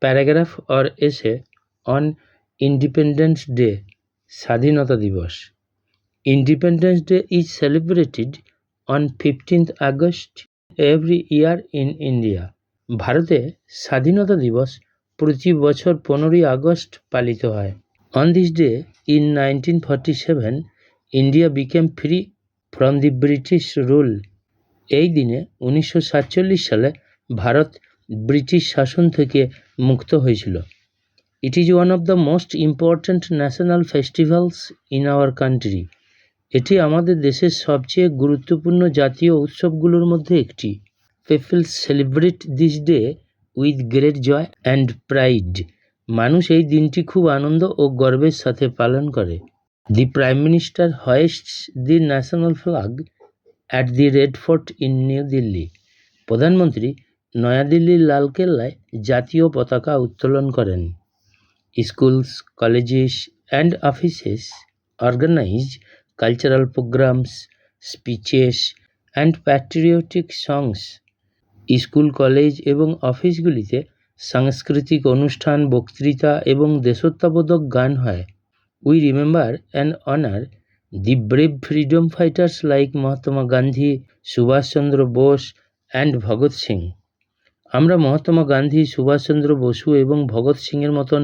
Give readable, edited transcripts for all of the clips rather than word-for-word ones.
paragraph or essay on Independence Day, স্বাধীনতা দিবস. Independence Day is celebrated on 15th August every year in India. ভারতে স্বাধীনতা দিবস প্রতি বছর 15ই আগস্ট পালিত হয়. On this day in 1947, India became free from the British rule. এই দিনে 1947 সালে ভারত ব্রিটিশ শাসন থেকে মুক্ত হয়েছিল. It is one of the most important national festivals in our country. এটি আমাদের দেশের সবচেয়ে গুরুত্বপূর্ণ জাতীয় উৎসবগুলোর মধ্যে একটি. People celebrate this day with great joy and pride. মানুষ এই দিনটি খুব আনন্দ ও গর্বের সাথে পালন করে. The Prime Minister hoists the national flag at the Red Fort in New Delhi. প্রধানমন্ত্রী নয়াদিল্লির লালকেল্লায় জাতীয় পতাকা উত্তোলন করেন. Schools, colleges and offices organize cultural programs, speeches and patriotic songs. School, college এবং অফিসগুলিতে সাংস্কৃতিক অনুষ্ঠান, বক্তৃতা এবং দেশাত্মবোধক গান হয়. We remember and honor the brave freedom fighters like Mahatma Gandhi, Subhash Chandra Bose and Bhagat Singh. আমরা মহাত্মা গান্ধী, সুভাষচন্দ্র বসু এবং ভগৎ সিংয়ের মতন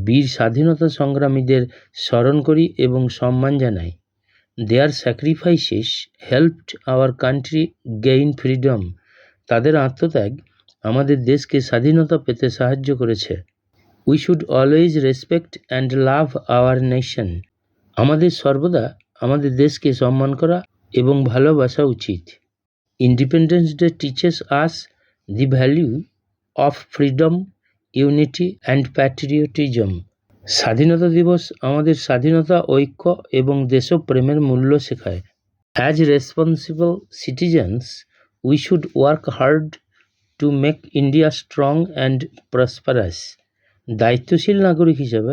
বীর স্বাধীনতা সংগ্রামীদের স্মরণ করি এবং সম্মান জানাই. Their sacrifices helped our country gain freedom. তাদের আত্মত্যাগ আমাদের দেশকে স্বাধীনতা পেতে সাহায্য করেছে. We should always respect and love our nation. আমাদের সর্বদা আমাদের দেশকে সম্মান করা এবং ভালোবাসা উচিত. Independence Day teaches us the value of freedom, unity and patriotism. স্বাধীনতা দিবস আমাদের স্বাধীনতা, ঐক্য এবং দেশপ্রেমের মূল্য শেখায়. As responsible citizens, we should work hard to make India strong and prosperous. দায়িত্বশীল নাগরিক হিসেবে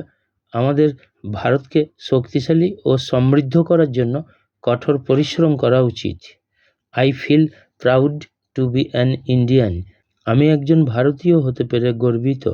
আমাদের ভারতকে শক্তিশালী ও সমৃদ্ধ করার জন্য কঠোর পরিশ্রম করা উচিত. I feel proud to be an Indian. আমি একজন ভারতীয় হতে পেরে গর্বিত.